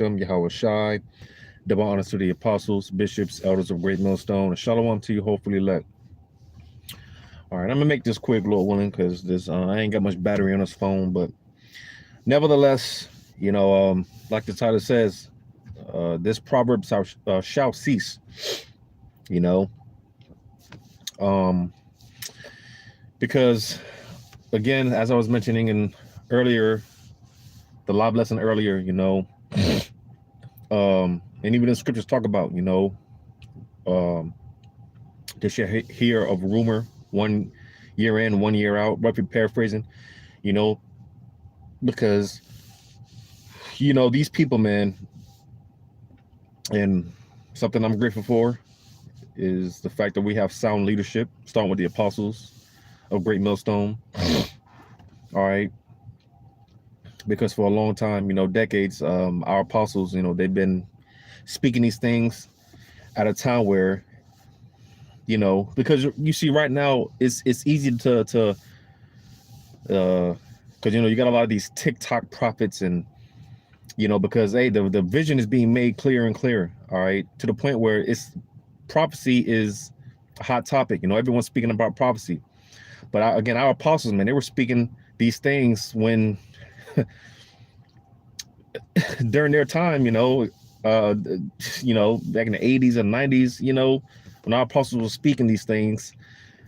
Yahweh Shai. Double honors to the apostles, bishops, elders of Great Millstone, and shalom to you, hopefully elect. All right, I'm gonna make this quick, Lord willing, because this I ain't got much battery on this phone, but nevertheless, like the title says, this proverb shall cease. You know, um, because again, as I was mentioning in earlier, the live lesson earlier, and even the scriptures talk about, they shall hear of rumor 1 year in, 1 year out, roughly paraphrasing, because, these people, man, and something I'm grateful for is the fact that we have sound leadership, starting with the apostles of Great Millstone. All right. Because for a long time, decades, our apostles, they've been speaking these things at a time where, because you see right now, it's easy to because you got a lot of these TikTok prophets, and because the vision is being made clearer and clearer, all right, to the point where prophecy is a hot topic. Everyone's speaking about prophecy, but again, our apostles, man, they were speaking these things when during their time, back in the 80s and 90s, when our apostles were speaking these things,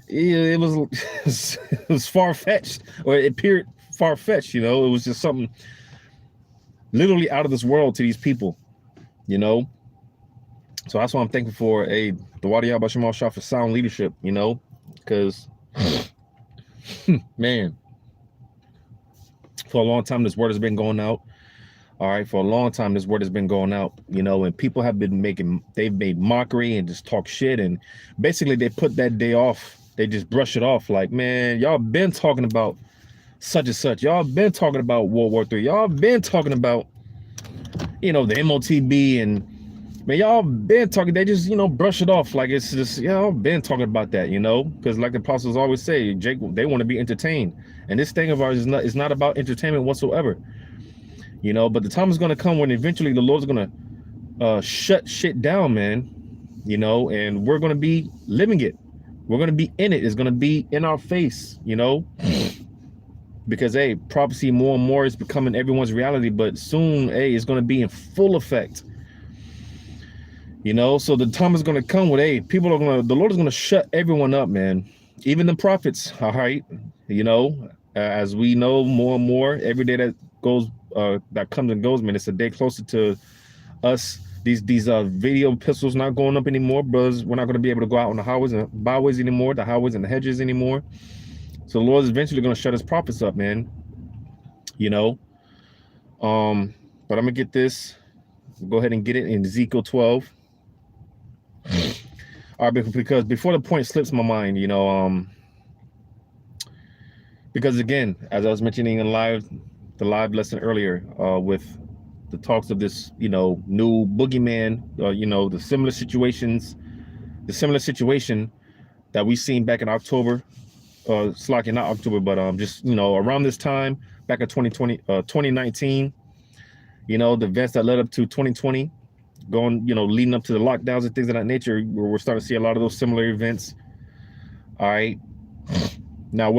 it was far-fetched, or it appeared far-fetched. It was just something literally out of this world to these people, so that's why I'm thankful for the Wadi Yahweh Shemal Shah for sound leadership, because man, for a long time this word has been going out. All right, for a long time this word has been going out, and people have been they've made mockery and just talk shit, and basically they put that day off. They just brush it off like, man, y'all been talking about such and such. Y'all been talking about World War III. Y'all been talking about, the MOTB, and man, y'all been talking. They just, brush it off like it's just, y'all been talking about that, because like the apostles always say, Jake, they want to be entertained, and this thing of ours is not about entertainment whatsoever. But the time is going to come when eventually the Lord's going to shut shit down, man, and we're going to be living it. We're going to be in it. It's going to be in our face, because, prophecy more and more is becoming everyone's reality, but soon, it's going to be in full effect, so the time is going to come when, the Lord is going to shut everyone up, man, even the prophets, all right, as we know more and more, every day that goes, that comes and goes, man, it's a day closer to us. These video pistols not going up anymore, brothers. We're not going to be able to go out on the highways and byways anymore, the highways and the hedges anymore. So the Lord is eventually going to shut his prophets up, man. But I'm gonna get this. Go ahead and get it in Ezekiel 12. All right, because before the point slips my mind, because again, as I was mentioning in the live lesson earlier, with the talks of this, new boogeyman, the similar situation that we seen back in October, not October, but just, around this time, back in 2019, the events that led up to 2020, leading up to the lockdowns and things of that nature, where we're starting to see a lot of those similar events. All right. Now,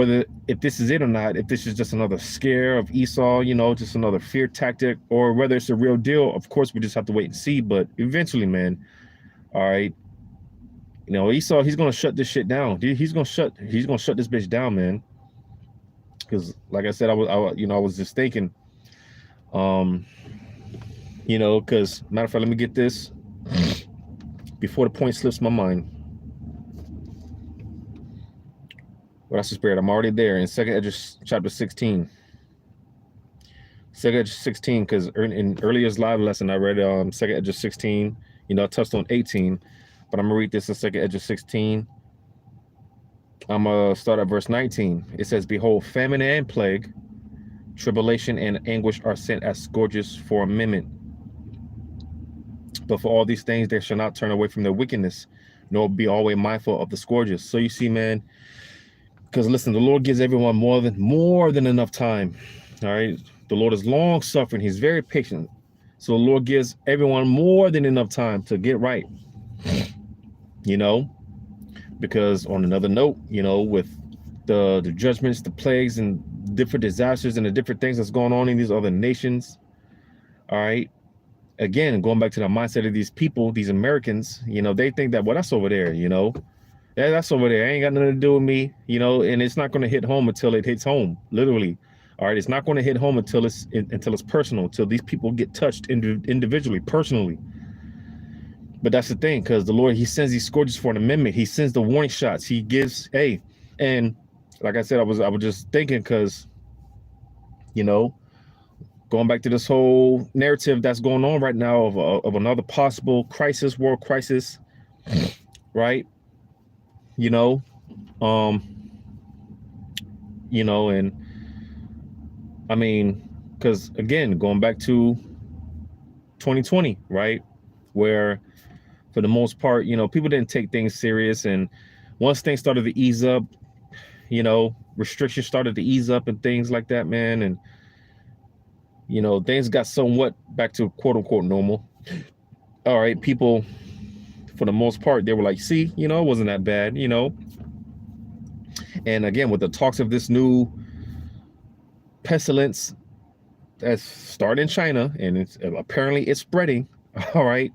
if this is it or not, if this is just another scare of Esau, just another fear tactic, or whether it's a real deal, of course, we just have to wait and see. But eventually, man, all right, Esau, he's gonna shut this shit down. He's gonna shut this bitch down, man. Because, like I said, I was just thinking, because matter of fact, let me get this before the point slips my mind. Well, that's the spirit. I'm already there in 2nd Esdras chapter 16. 2nd Esdras 16, because in earlier's live lesson, I read 2nd Esdras 16. I touched on 18, but I'm going to read this in 2nd Esdras 16. I'm going to start at verse 19. It says, behold, famine and plague, tribulation and anguish are sent as scourges for a moment. But for all these things, they shall not turn away from their wickedness, nor be always mindful of the scourges. So you see, man, because listen, the Lord gives everyone more than enough time. All right. The Lord is long suffering. He's very patient. So the Lord gives everyone more than enough time to get right, you know, because on another note, you know, with the judgments, the plagues, and different disasters and the different things that's going on in these other nations. All right. Again, going back to the mindset of these people, these Americans, you know, they think that, well, that's over there, you know, yeah, that's over there. Ain't got nothing to do with me, you know, and it's not going to hit home until it hits home, literally. All right. It's not going to hit home until it's personal, until these people get touched individually, personally. But that's the thing, because the Lord, he sends these scourges for an amendment. He sends the warning shots. He gives, hey, and like I said, I was just thinking, because, you know, going back to this whole narrative that's going on right now of another possible crisis, world crisis, right? You know, and I mean, because again, going back to 2020, right, where for the most part, you know, people didn't take things serious, and once things started to ease up, you know, restrictions started to ease up and things like that, man, and you know, things got somewhat back to quote unquote normal. All right, people, for the most part, they were like, see, you know, it wasn't that bad, you know. And again, with the talks of this new pestilence that's started in China, and it's apparently it's spreading. All right,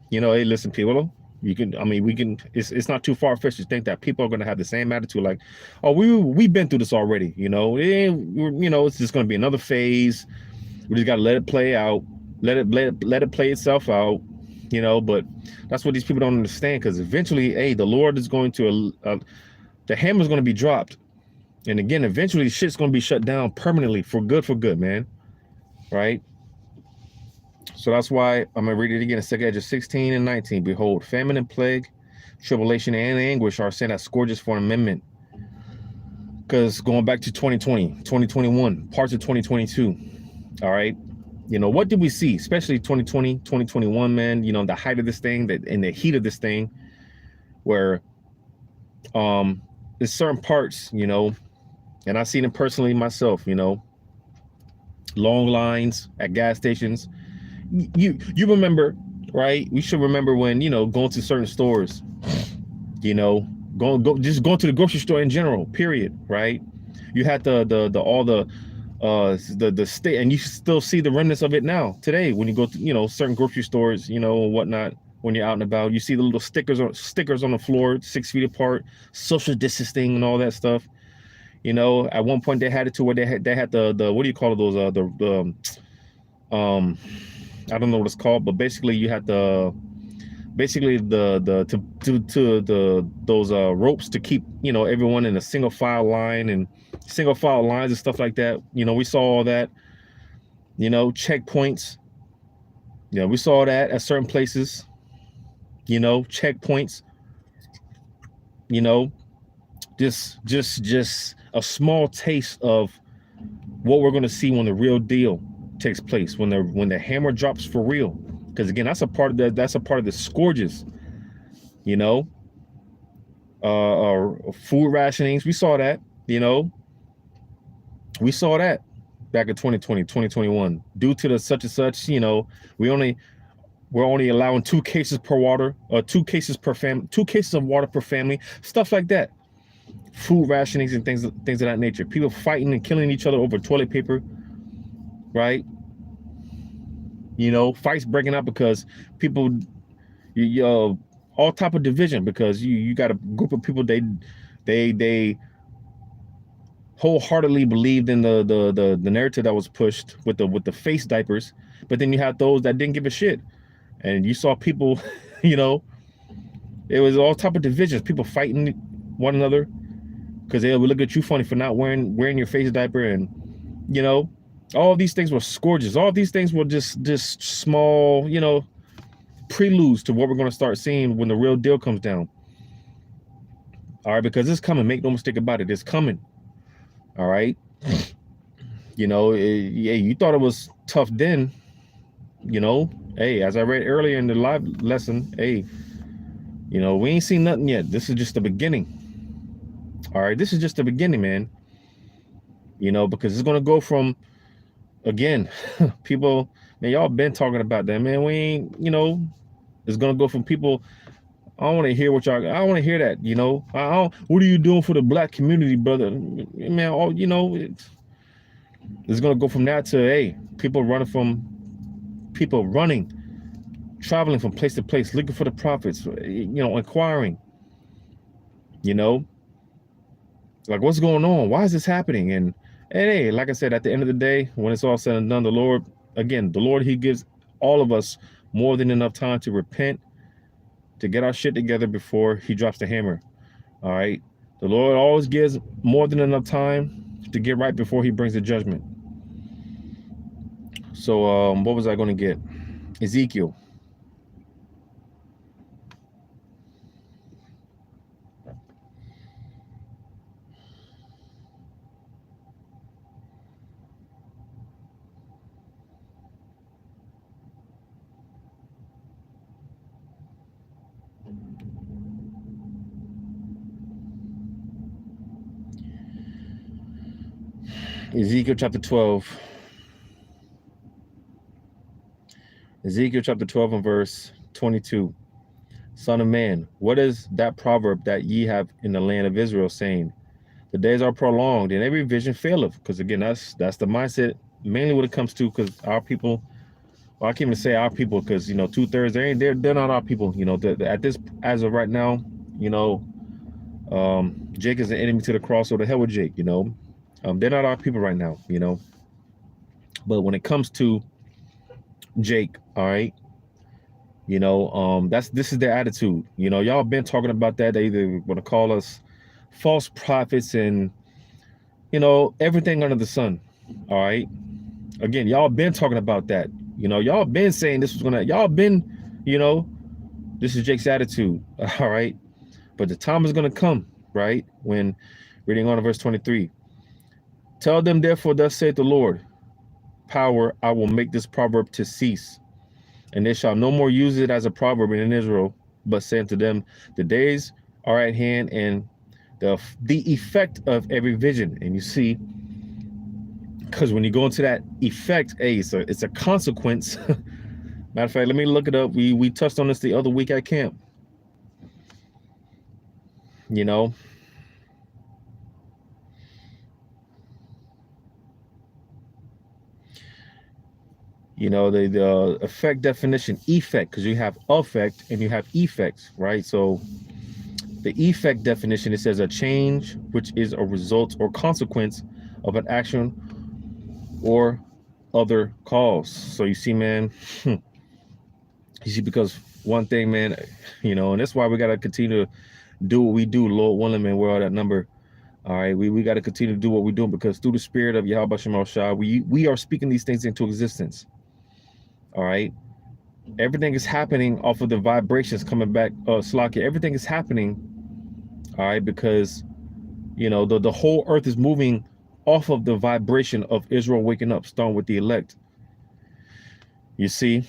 you know, hey, listen, people, you can, I mean, we can, it's not too far-fetched to think that people are going to have the same attitude, like, oh, we've been through this already, you know, you know, it's just going to be another phase. We just got to let it play out, let it play itself out, you know. But that's what these people don't understand, because eventually, hey, the Lord is going to, the hammer's going to be dropped. And again, eventually shit's going to be shut down permanently for good, man. Right? So that's why I'm going to read it again in 2 Edges 16 and 19. Behold, famine and plague, tribulation and anguish are sent as scourges for an amendment. Because going back to 2020, 2021, parts of 2022, all right, you know, what did we see? Especially 2020, 2021, man, you know, the height of this thing, that in the heat of this thing, where there's certain parts, you know, and I've seen it personally myself, you know, long lines at gas stations. You remember, right? We should remember when, you know, going to certain stores, you know, just going to the grocery store in general, period, right? You had all the state, and you still see the remnants of it now today when you go to, you know, certain grocery stores, you know, and whatnot. When you're out and about, you see the little stickers on the floor, 6 feet apart, social distancing and all that stuff. You know, at one point they had it to where they had the what do you call those I don't know what it's called, but basically you had those ropes to keep, you know, everyone in a single file line, and single file lines and stuff like that. You know, we saw all that. You know, checkpoints. You know, we saw that at certain places. You know, checkpoints. You know, just a small taste of what we're going to see when the real deal takes place, when the hammer drops for real. Because again, that's a part of the scourges. You know, food rationings. We saw that. You know, we saw that back in 2020, 2021, due to the such and such. You know, we're only allowing 2 cases per water, or 2 cases per family, 2 cases of water per family, stuff like that. Food rationings and things of that nature. People fighting and killing each other over toilet paper, right? You know, fights breaking out because people, all type of division, because you got a group of people, they wholeheartedly believed in the narrative that was pushed with the face diapers, but then you had those that didn't give a shit, and you saw people, you know, it was all type of divisions, people fighting one another because they would look at you funny for not wearing your face diaper. And you know, all these things were scourges. All these things were just small, you know, preludes to what we're going to start seeing when the real deal comes down. All right, because it's coming. Make no mistake about it. It's coming. All right. You know, yeah, you thought it was tough then. You know, hey, as I read earlier in the live lesson, hey, you know, we ain't seen nothing yet. This is just the beginning. All right, this is just the beginning, man. You know, because it's going to go from again, people, man, y'all been talking about that, man. We ain't, it's gonna go from people. I don't want to hear what y'all. I don't want to hear that. I don't, what are you doing for the black community, brother? Man, it's gonna go from that to, hey, people running, traveling from place to place, looking for the prophets. Inquiring. Like, what's going on? Why is this happening? And hey, like I said, at the end of the day, when it's all said and done, the Lord, He gives all of us more than enough time to repent, to get our shit together before He drops the hammer. All right. The Lord always gives more than enough time to get right before He brings the judgment. So what was I going to get? Ezekiel. Ezekiel chapter 12. Ezekiel chapter 12 and verse 22. Son of man, what is that proverb that ye have in the land of Israel, saying, the days are prolonged and every vision faileth? Because again, that's the mindset mainly when it comes to, because our people, well, I can't even say our people, because 2/3 they're not our people. At this, as of right now, Jake is an enemy to the cross, so the hell with Jake. They're not our people right now. But when it comes to Jake, all right, this is their attitude. Y'all been talking about that. They either want to call us false prophets and everything under the sun. All right. Again, y'all been talking about that. Y'all been saying this was y'all been, this is Jake's attitude. All right. But the time is gonna come, right? When, reading on to verse 23. Tell them therefore, thus saith the Lord, power, I will make this proverb to cease, and they shall no more use it as a proverb in Israel, but say unto them, the days are at hand, and the effect of every vision. And you see, because when you go into that effect, it's a consequence. Matter of fact, let me look it up. We touched on this the other week at camp. The effect definition, effect, because you have effect and you have effects, right? So the effect definition, it says a change which is a result or consequence of an action or other cause. So you see, man, because one thing, man, and that's why we got to continue to do what we do, Lord willing, man. We're all that number. All right, we got to continue to do what we're doing, because through the spirit of Yahweh Shema Shah, we are speaking these things into existence. All right, everything is happening off of the vibrations coming back. Slakia, everything is happening. All right, because the whole earth is moving off of the vibration of Israel waking up, starting with the elect. You see,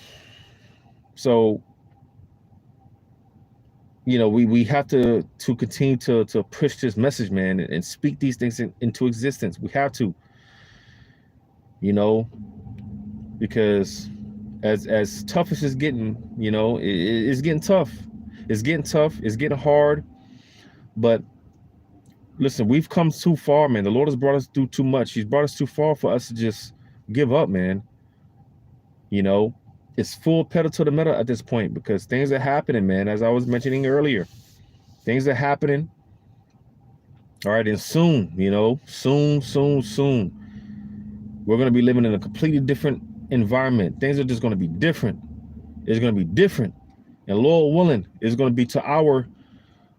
so we have to continue to push this message, man, and speak these things into existence. We have to, because as tough as it's getting, it's getting tough. It's getting tough. It's getting hard. But listen, we've come too far, man. The Lord has brought us through too much. He's brought us too far for us to just give up, man. It's full pedal to the metal at this point, because things are happening, man. As I was mentioning earlier, things are happening. All right, and soon, soon, we're going to be living in a completely different environment. Things are just going to be different. It's going to be different. And Lord willing, it's going to be to our,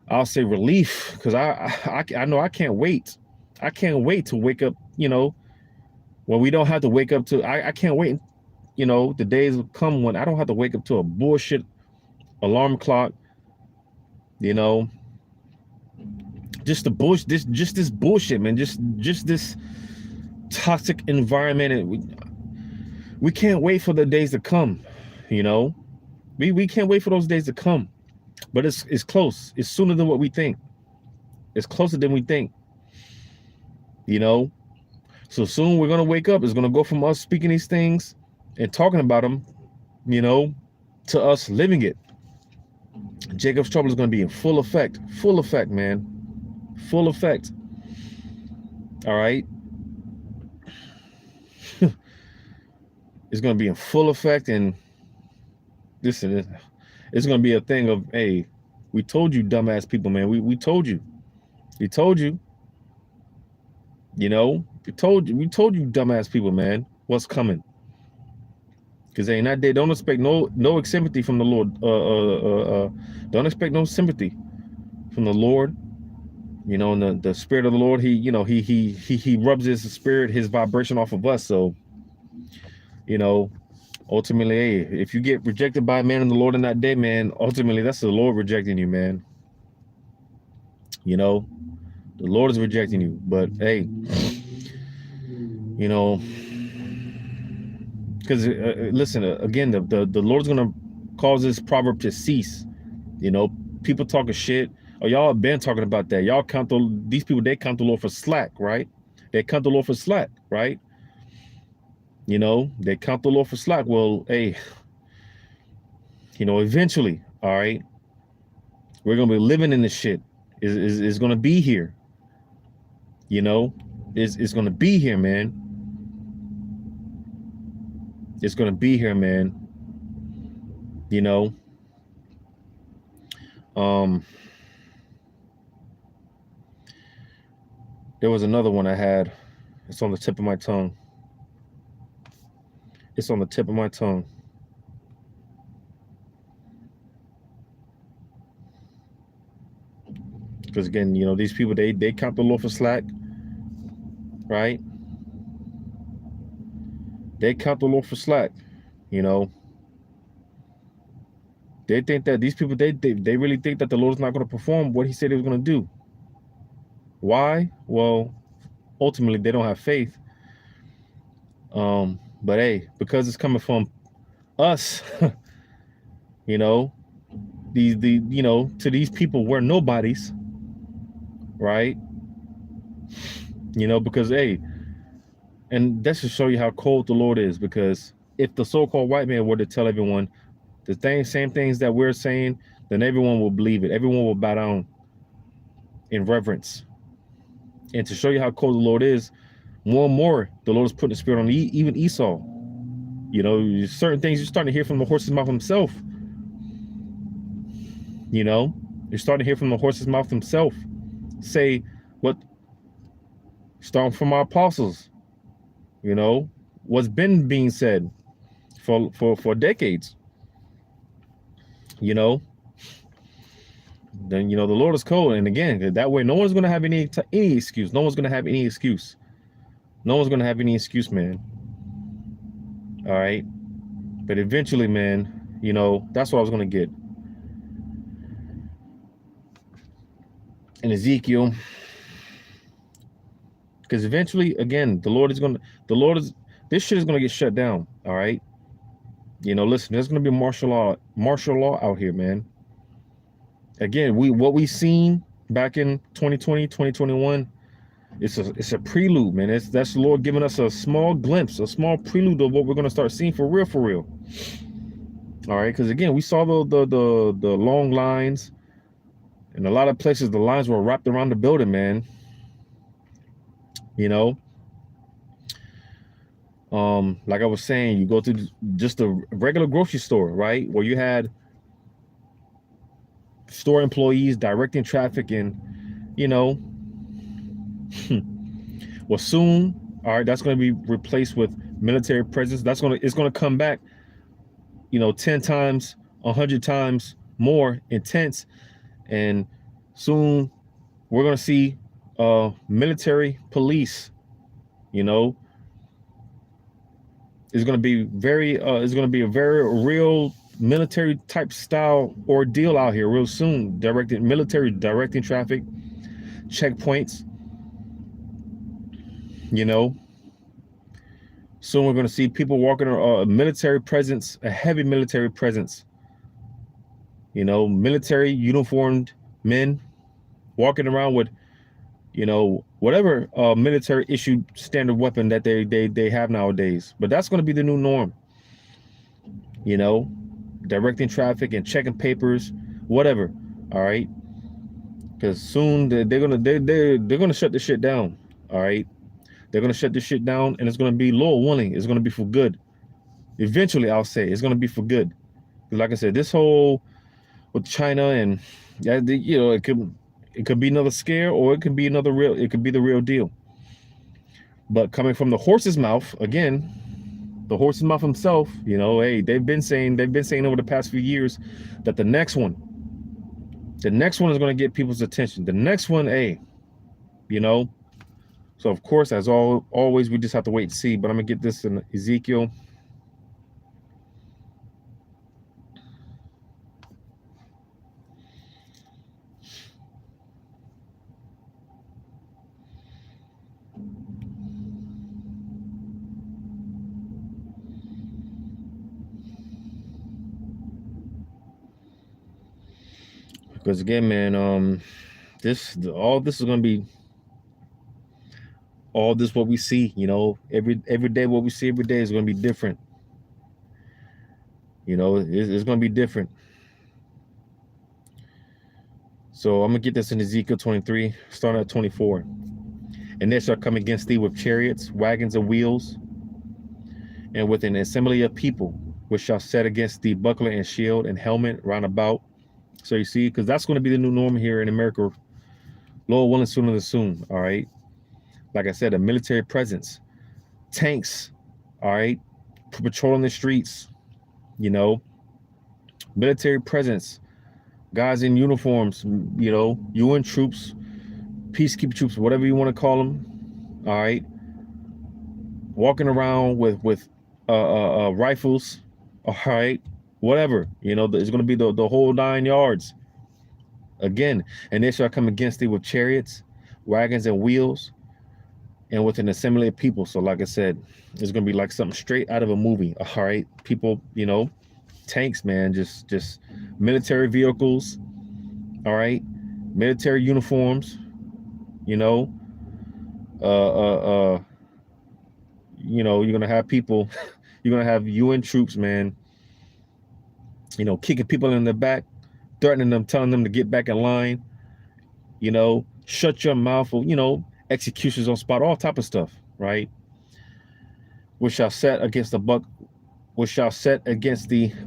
I'll say, relief, because I know I can't wait. I can't wait to wake up, when we don't have to wake up to, I can't wait. The days will come when I don't have to wake up to a bullshit alarm clock, just the bullshit, this bullshit, man, just this toxic environment. And we can't wait for the days to come, we can't wait for those days to come, but it's close. It's sooner than what we think. It's closer than we think, So soon we're going to wake up. It's going to go from us speaking these things and talking about them, you know, to us living it. Jacob's trouble is going to be in full effect, man, full effect. All right. It's going to be in full effect. And listen, it's going to be a thing of, hey, we told you, dumbass people, man. We told you. We told you. You know, we told you, dumbass people, man, what's coming. Because in that day, don't expect no sympathy from the Lord. Don't expect no sympathy from the Lord. You know, and the Spirit of the Lord, he rubs his spirit, his vibration off of us. So, you know, ultimately, hey, if you get rejected by a man in the Lord in that day, man, ultimately that's the Lord rejecting you, man. You know, the Lord is rejecting you. But hey, you know, because listen, again, the Lord's gonna cause this proverb to cease. You know, people talking shit. Oh, y'all have been talking about that. Y'all count these people. They count the Lord for slack, right? They count the Lord for slack, right? You know, they count the Lord for slack. Well, hey, you know, eventually, all right, we're gonna be living in this shit. Is gonna be here. You know, it's gonna be here, man. It's gonna be here, man. You know. There was another one I had. It's on the tip of my tongue. It's on the tip of my tongue. Because again, you know, these people, they count the Lord for slack, right? They count the Lord for slack, you know. They think that these people, they really think that the Lord is not going to perform what he said he was going to do. Why? Well, ultimately, they don't have faith. But hey, because it's coming from us, you know, you know, to these people, we're nobodies, right? You know, because hey, and that should show you how cold the Lord is. Because if the so-called white man were to tell everyone the same things that we're saying, then everyone will believe it. Everyone will bow down in reverence. And to show you how cold the Lord is, more and more, the Lord is putting the spirit on even Esau. You know, certain things you're starting to hear from the horse's mouth himself. You know, you're starting to hear from the horse's mouth himself. Say what, starting from our apostles, you know, what's been being said for decades. You know, then, you know, the Lord is cold. And again, that way, no one's going to have any excuse. No one's going to have any excuse. No one's going to have any excuse, man. All right. But eventually, man, you know, that's what I was going to get. In Ezekiel. Because eventually, again, this shit is going to get shut down. All right. You know, listen, there's going to be martial law out here, man. Again, what we seen back in 2020, 2021, it's a prelude, man. That's the Lord giving us a small glimpse, a small prelude of what we're going to start seeing for real. All right, because again, we saw the long lines, in a lot of places the lines were wrapped around the building, man. You know, like I was saying, you go to just a regular grocery store, right, where you had store employees directing traffic, and you know, well, soon, all right, that's going to be replaced with military presence. It's going to come back, you know, 10 times, 100 times more intense, and soon we're going to see military police. You know, it's going to be a very real military type style ordeal out here real soon. Military directing traffic, checkpoints. You know, soon we're going to see people walking a military presence, a heavy military presence. You know, military uniformed men walking around with, you know, whatever military issued standard weapon that they have nowadays. But that's going to be the new norm, you know, directing traffic and checking papers, whatever. All right, because soon they're gonna shut this shit down. All right, they're gonna shut this shit down, and it's gonna be, Lord willing, it's gonna be for good. Eventually, I'll say it's gonna be for good. Like I said, this whole with China and yeah, you know, it could be another scare, or it could be another real. It could be the real deal. But coming from the horse's mouth, again, the horse's mouth himself, you know, hey, they've been saying over the past few years that the next one is going to get people's attention. The next one, hey, you know. So of course, as always, we just have to wait and see. But I'm gonna get this in Ezekiel. Because again, man, all this is gonna be all this what we see, you know, every day what we see every day is gonna be different. You know, it's gonna be different. So I'm gonna get this in Ezekiel 23, starting at 24. And they shall come against thee with chariots, wagons, and wheels, and with an assembly of people, which shall set against thee buckler and shield and helmet round about. So you see, because that's going to be the new norm here in America, Lord willing, sooner than soon. All right, like I said, a military presence, tanks, all right, patrolling the streets, you know, military presence, guys in uniforms, you know, UN troops, peacekeeper troops, whatever you want to call them, all right, walking around with rifles, all right, whatever, you know, it's going to be the whole 9 yards. Again, and they shall come against thee with chariots, wagons, and wheels, and with an assembly of people. So like I said, it's going to be like something straight out of a movie. All right, people, you know, tanks, man, just military vehicles, all right, military uniforms, you know, you know, you're going to have people, you're going to have UN troops, man, you know, kicking people in the back, threatening them, telling them to get back in line, you know, shut your mouth, or, you know, executions on spot, all type of stuff, right? Which shall set against the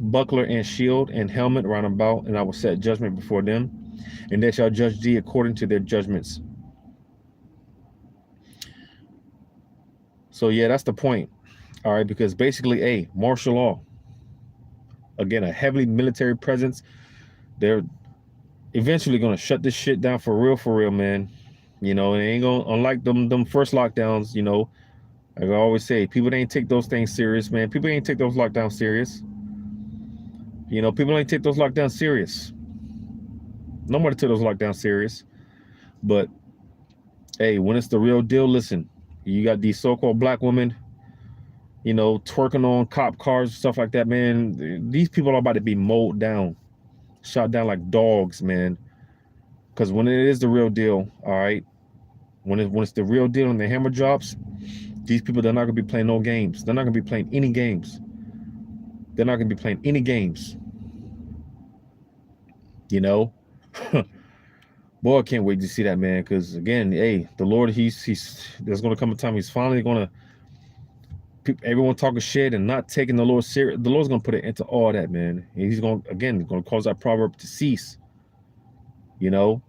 buckler and shield and helmet round about, and I will set judgment before them, and they shall judge thee according to their judgments. So yeah, that's the point. All right, because basically, martial law. Again, a heavily military presence. They're eventually gonna shut this shit down for real, man. You know, it ain't gonna, unlike them first lockdowns, you know, like I always say, people ain't take those things serious, man. People ain't take those lockdowns serious. You know, people ain't take those lockdowns serious. Nobody took those lockdowns serious. But hey, when it's the real deal, listen, you got these so-called black women, you know, twerking on cop cars, stuff like that, man. These people are about to be mowed down, shot down like dogs, man. Because when it is the real deal, all right, when it's the real deal and the hammer drops, these people, they're not gonna be playing no games. They're not gonna be playing any games. They're not gonna be playing any games. You know, boy, I can't wait to see that, man. Because again, hey, the Lord, he's there's gonna come a time he's finally gonna. Everyone talking shit and not taking the Lord serious. The Lord's gonna put it into all that, man. And he's gonna cause that proverb to cease. You know,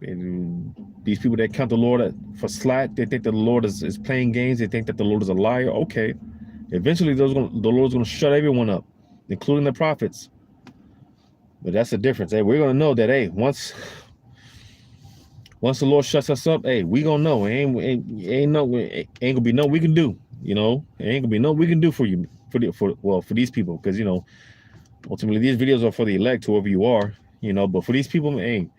and these people that count the Lord for slack, they think that the Lord is playing games. They think that the Lord is a liar. Okay, eventually the Lord's gonna shut everyone up, including the prophets. But that's the difference. Hey, we're gonna know that. Hey, once the Lord shuts us up, hey, we gonna know. Ain't gonna be no we can do. You know, ain't gonna be no we can do for you for these people, because you know, ultimately these videos are for the elect, whoever you are. You know, but for these people, hey,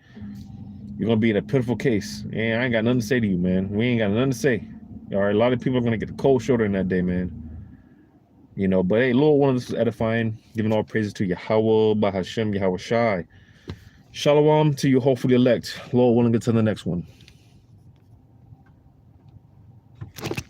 you're gonna be in a pitiful case. And I ain't got nothing to say to you, man. We ain't got nothing to say. All right, a lot of people are gonna get the cold shoulder in that day, man. You know, but hey, Lord, one of this is edifying, giving all praises to Yahweh, Bahashem, Yahweh Shai. Shalom to you, hopefully elect. Lord willing, get to the next one.